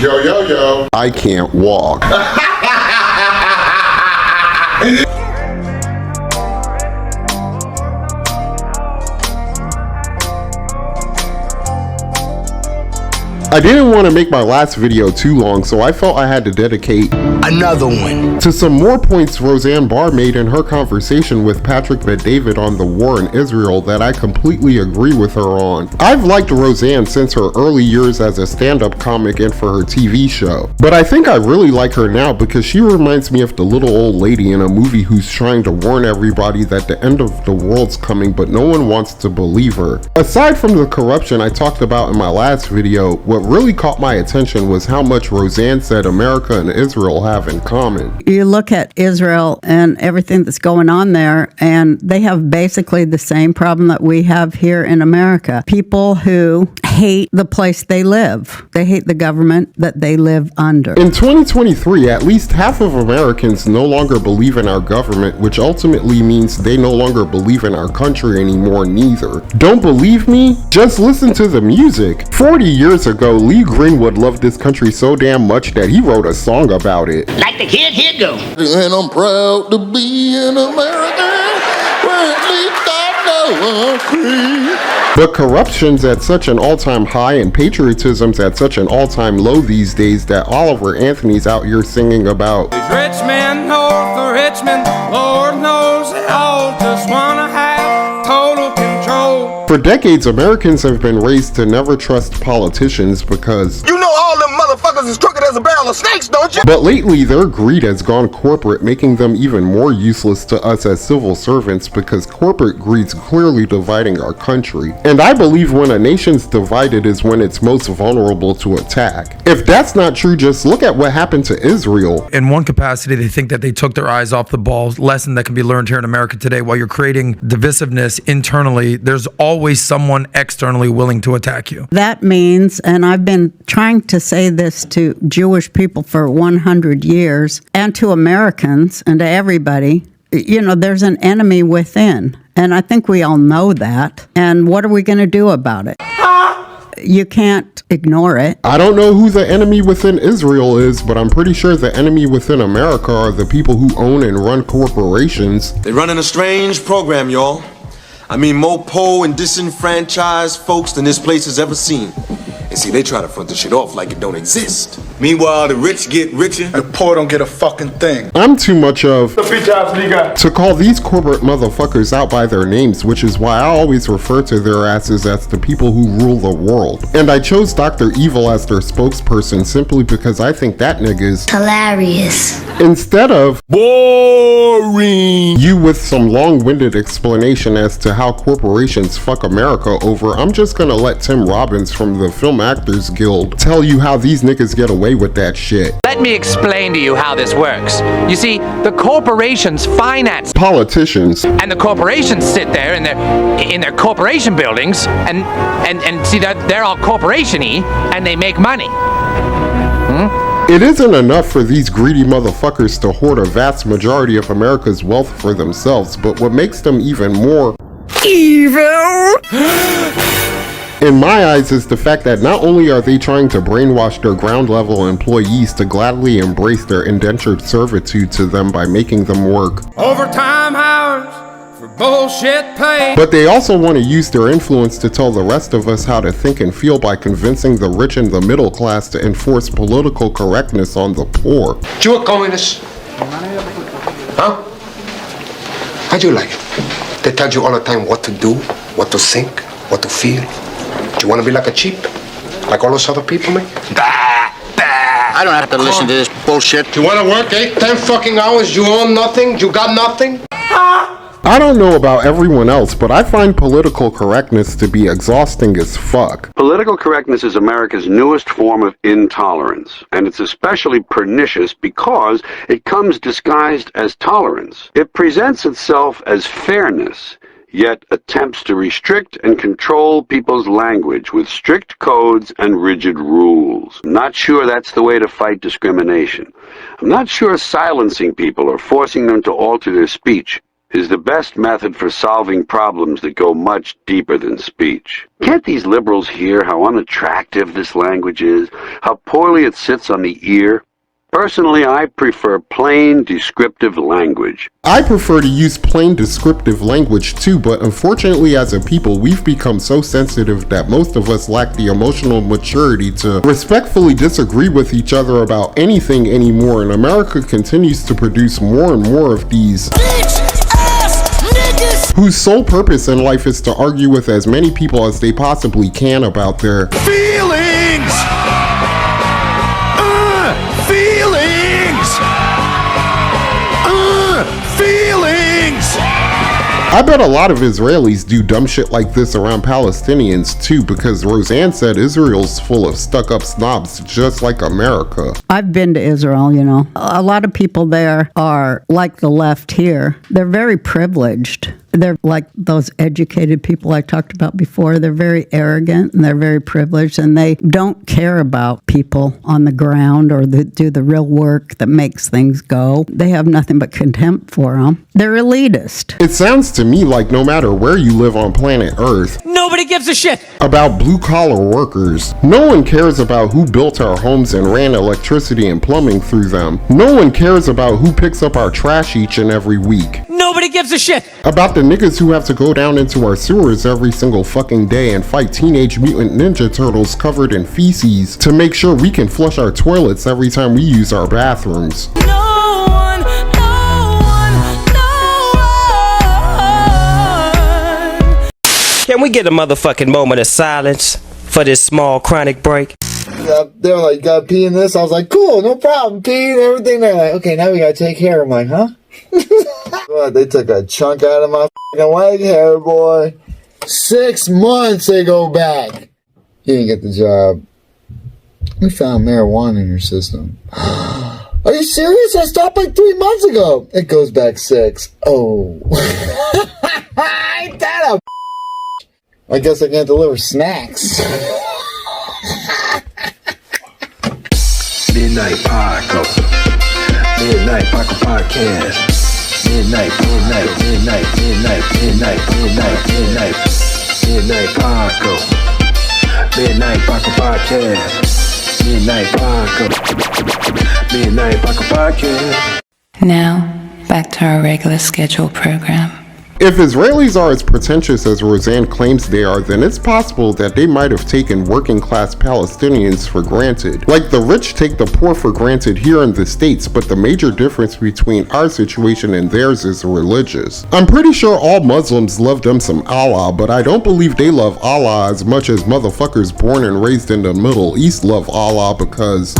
Yo, yo, yo. I can't walk. I didn't want to make my last video too long, so I felt I had to dedicate another one to some more points Roseanne Barr made in her conversation with Patrick Bet-David on the war in Israel that I completely agree with her on. I've liked Roseanne since her early years as a stand-up comic and for her TV show, but I think I really like her now because she reminds me of the little old lady in a movie who's trying to warn everybody that the end of the world's coming, but no one wants to believe her. Aside from the corruption I talked about in my last video, what really caught my attention was how much Roseanne said America and Israel have in common. You look at Israel and everything that's going on there, and they have basically the same problem that we have here in America. People who hate the place they live. They hate the government that they live under. In 2023, at least half of Americans no longer believe in our government, which ultimately means they no longer believe in our country anymore neither. Don't believe me? Just listen to the music. 40 years ago, Lee Greenwood loved this country so damn much that he wrote a song about it. Like the kid, here go. And I'm proud to be an American, where at least I know I'm free. But corruption's at such an all-time high and patriotism's at such an all-time low these days that Oliver Anthony's out here singing about these rich men north of Richmond, Lord knows they all just wanna have total control. For decades, Americans have been raised to never trust politicians because you know all them motherfuckers is crooked as a barrel of snakes, don't you? But lately, their greed has gone corporate, making them even more useless to us as civil servants because corporate greed's clearly dividing our country. And I believe when a nation's divided is when it's most vulnerable to attack. If that's not true, just look at what happened to Israel. In one capacity, they think that they took their eyes off the ball. Lesson that can be learned here in America today. While you're creating divisiveness internally, there's always someone externally willing to attack you. That means, and I've been trying to say this to Jewish people for 100 years, and to Americans, and to everybody, you know, there's an enemy within. And I think we all know that. And what are we going to do about it? You can't ignore it. I don't know who the enemy within Israel is, but I'm pretty sure the enemy within America are the people who own and run corporations. They're running a strange program, y'all. I mean, more poor and disenfranchised folks than this place has ever seen. And see, they try to front the shit off like it don't exist. Meanwhile, the rich get richer, and the poor don't get a fucking thing. I'm too much of to call these corporate motherfuckers out by their names, which is why I always refer to their asses as the people who rule the world. And I chose Dr. Evil as their spokesperson simply because I think that nigga is hilarious. Instead of boring you with some long-winded explanation as to how corporations fuck America over, I'm just gonna let Tim Robbins from the Film Actors Guild tell you how these niggas get away with that shit. Let me explain to you how this works. You see, the corporations finance politicians, and the corporations sit there in their corporation buildings and see that they're all corporation-y and they make money. It isn't enough for these greedy motherfuckers to hoard a vast majority of America's wealth for themselves, but what makes them even more evil in my eyes is the fact that not only are they trying to brainwash their ground level employees to gladly embrace their indentured servitude to them by making them work overtime hours for bullshit pay, but they also want to use their influence to tell the rest of us how to think and feel by convincing the rich and the middle class to enforce political correctness on the poor. You a communist? Huh? How'd you like it? They tell you all the time what to do, what to think, what to feel. Do you want to be like a cheap? Like all those other people, man? Bah, bah. I don't have to listen to this bullshit. You want to work 8, 10 fucking hours, you own nothing, you got nothing? I don't know about everyone else, but I find political correctness to be exhausting as fuck. Political correctness is America's newest form of intolerance, and it's especially pernicious because it comes disguised as tolerance. It presents itself as fairness, yet attempts to restrict and control people's language with strict codes and rigid rules. I'm not sure that's the way to fight discrimination. I'm not sure silencing people or forcing them to alter their speech is the best method for solving problems that go much deeper than speech. Can't these liberals hear how unattractive this language is, how poorly it sits on the ear? Personally, I prefer plain, descriptive language. I prefer to use plain descriptive language too, but unfortunately as a people, we've become so sensitive that most of us lack the emotional maturity to respectfully disagree with each other about anything anymore, and America continues to produce more and more of these whose sole purpose in life is to argue with as many people as they possibly can about their Feelings! Feelings! I bet a lot of Israelis do dumb shit like this around Palestinians too, because Roseanne said Israel's full of stuck-up snobs just like America. I've been to Israel, you know. A lot of people there are like the left here. They're very privileged. They're like those educated people I talked about before. They're very arrogant and they're very privileged, and they don't care about people on the ground or do the real work that makes things go. They have nothing but contempt for them. They're elitist. It sounds to me like no matter where you live on planet Earth, Nobody gives a shit about blue-collar workers. No one cares about who built our homes and ran electricity and plumbing through them. No one cares about who picks up our trash each and every week. Nobody gives a shit About the niggas who have to go down into our sewers every single fucking day and fight Teenage Mutant Ninja Turtles covered in feces to make sure we can flush our toilets every time we use our bathrooms. No one. Can we get a motherfucking moment of silence for this small chronic break? They were like, you gotta pee in this? I was like, cool, no problem, pee and everything. They're like, okay, now we gotta take hair. I'm like, huh? Well, they took a chunk out of my f***ing leg hair, boy. 6 months they go back. You didn't get the job. We found marijuana in your system. Are you serious? I stopped like 3 months ago. It goes back 6. Oh. Ain't that a I guess I can't deliver snacks. Midnight Paco. Midnight Paco Podcast. Midnight Paco. Midnight Paco Podcast. Midnight Paco. Midnight Paco Podcast. Now, back to our regular scheduled program. If Israelis are as pretentious as Roseanne claims they are, then it's possible that they might have taken working class Palestinians for granted. Like the rich take the poor for granted here in the States, but the major difference between our situation and theirs is religious. I'm pretty sure all Muslims love them some Allah, but I don't believe they love Allah as much as motherfuckers born and raised in the Middle East love Allah, because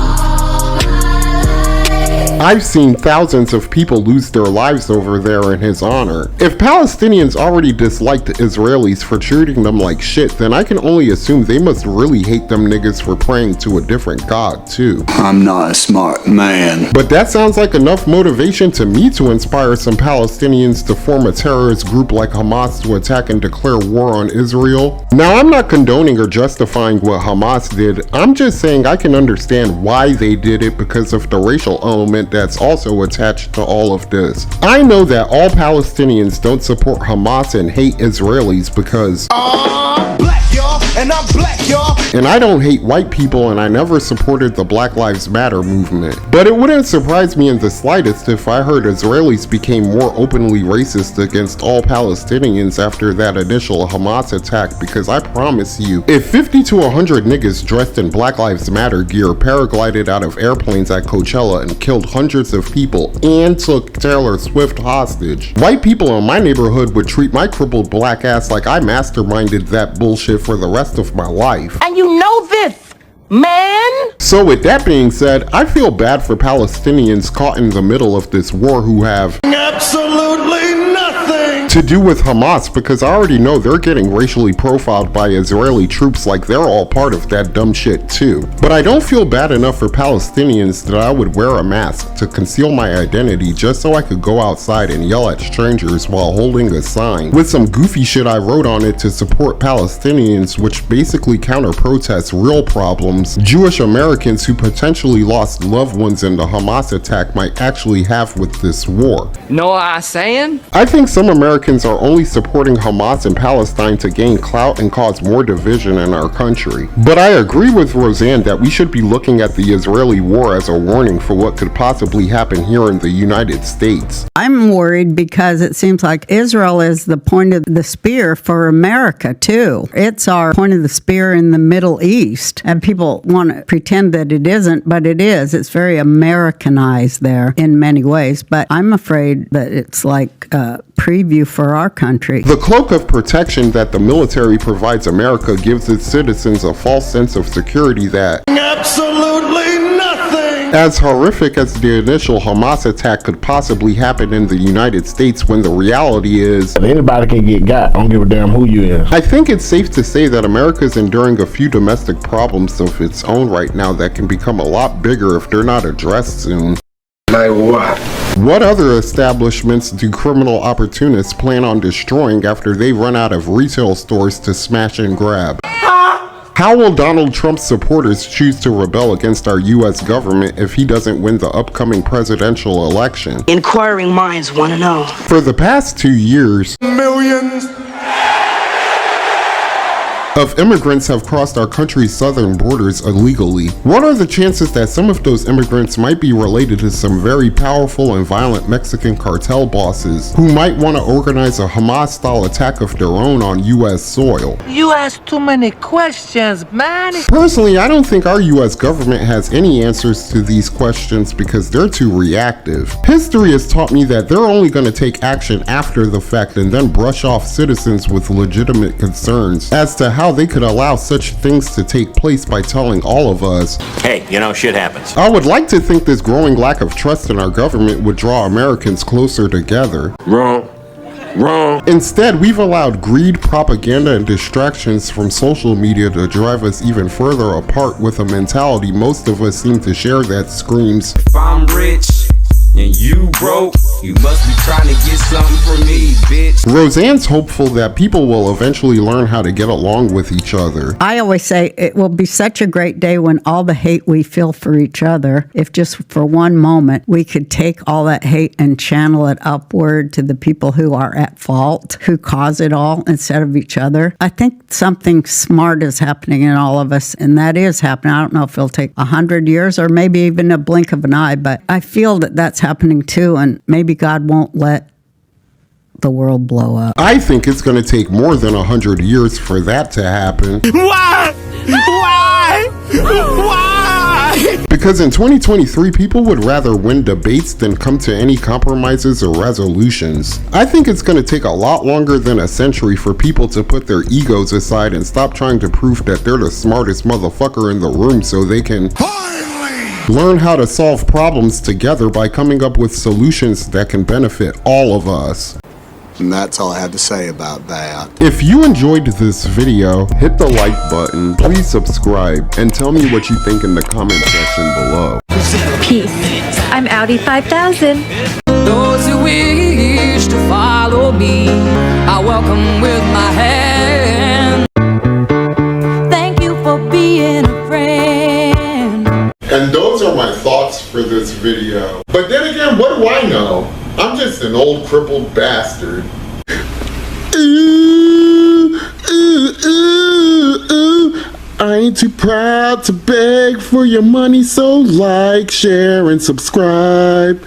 I've seen thousands of people lose their lives over there in his honor. If Palestinians already disliked the Israelis for treating them like shit, then I can only assume they must really hate them niggas for praying to a different god too. I'm not a smart man. But that sounds like enough motivation to me to inspire some Palestinians to form a terrorist group like Hamas to attack and declare war on Israel. Now, I'm not condoning or justifying what Hamas did. I'm just saying I can understand why they did it because of the racial element that's also attached to all of this. I know that all Palestinians don't support Hamas and hate Israelis because Black, y'all, and I'm black, y'all. And I don't hate white people, and I never supported the Black Lives Matter movement. But it wouldn't surprise me in the slightest if I heard Israelis became more openly racist against all Palestinians after that initial Hamas attack, because I promise you, if 50 to 100 niggas dressed in Black Lives Matter gear paraglided out of airplanes at Coachella and killed hundreds of people and took Taylor Swift hostage, white people in my neighborhood would treat my crippled black ass like I masterminded that bullshit for the rest of my life. And you know this, man. So with that being said, I feel bad for Palestinians caught in the middle of this war who have Absolutely nothing to do with Hamas, because I already know they're getting racially profiled by Israeli troops like they're all part of that dumb shit too. But I don't feel bad enough for Palestinians that I would wear a mask to conceal my identity just so I could go outside and yell at strangers while holding a sign with some goofy shit I wrote on it to support Palestinians, which basically counter-protests real problems Jewish Americans who potentially lost loved ones in the Hamas attack might actually have with this war. Know what I'm saying? I think some Americans are only supporting Hamas in Palestine to gain clout and cause more division in our country. But I agree with Roseanne that we should be looking at the Israeli war as a warning for what could possibly happen here in the United States. I'm worried because it seems like Israel is the point of the spear for America too. It's our point of the spear in the Middle East, and people want to pretend that it isn't, but it is. It's very Americanized there in many ways, but I'm afraid that it's like a preview for our country. The cloak of protection that the military provides America gives its citizens a false sense of security that Absolutely nothing. as horrific as the initial Hamas attack could possibly happen in the United States, when the reality is anybody can get got. I don't give a damn who you is. I think it's safe to say that America is enduring a few domestic problems of its own right now that can become a lot bigger if they're not addressed soon. Like what? What other establishments do criminal opportunists plan on destroying after they run out of retail stores to smash and grab? How will Donald Trump's supporters choose to rebel against our U.S. government if he doesn't win the upcoming presidential election? Inquiring minds want to know. For the past 2 years, Millions of immigrants have crossed our country's southern borders illegally. What are the chances that some of those immigrants might be related to some very powerful and violent Mexican cartel bosses who might want to organize a Hamas-style attack of their own on U.S. soil? You ask too many questions, man. Personally, I don't think our U.S. government has any answers to these questions because they're too reactive. History has taught me that they're only going to take action after the fact and then brush off citizens with legitimate concerns as to how they could allow such things to take place by telling all of us, hey, you know, shit happens. I would like to think this growing lack of trust in our government would draw Americans closer together. Wrong. Instead, we've allowed greed, propaganda, and distractions from social media to drive us even further apart with a mentality most of us seem to share that screams, if I'm rich and you broke, you must be trying to get something from me, bitch. Roseanne's hopeful that people will eventually learn how to get along with each other. I always say it will be such a great day when all the hate we feel for each other, if just for one moment we could take all that hate and channel it upward to the people who are at fault, who cause it all, instead of each other. I think something smart is happening in all of us, and that is happening. I don't know if it'll take 100 years or maybe even a blink of an eye, but I feel that that's happening too, and maybe God won't let the world blow up. I think it's going to take more than 100 years for that to happen. Why? Because in 2023, people would rather win debates than come to any compromises or resolutions. I think it's going to take a lot longer than a century for people to put their egos aside and stop trying to prove that they're the smartest motherfucker in the room so they can learn how to solve problems together by coming up with solutions that can benefit all of us. And that's all I have to say about that. If you enjoyed this video, hit the like button, please subscribe, and tell me what you think in the comment section below. Peace. I'm Audi 5000. Those who wish to follow me, I welcome with my hand. Thank you for being a friend. And those are my thoughts for this video. But then again, what do I know? I'm just an old crippled bastard. I ain't too proud to beg for your money, so like, share, and subscribe.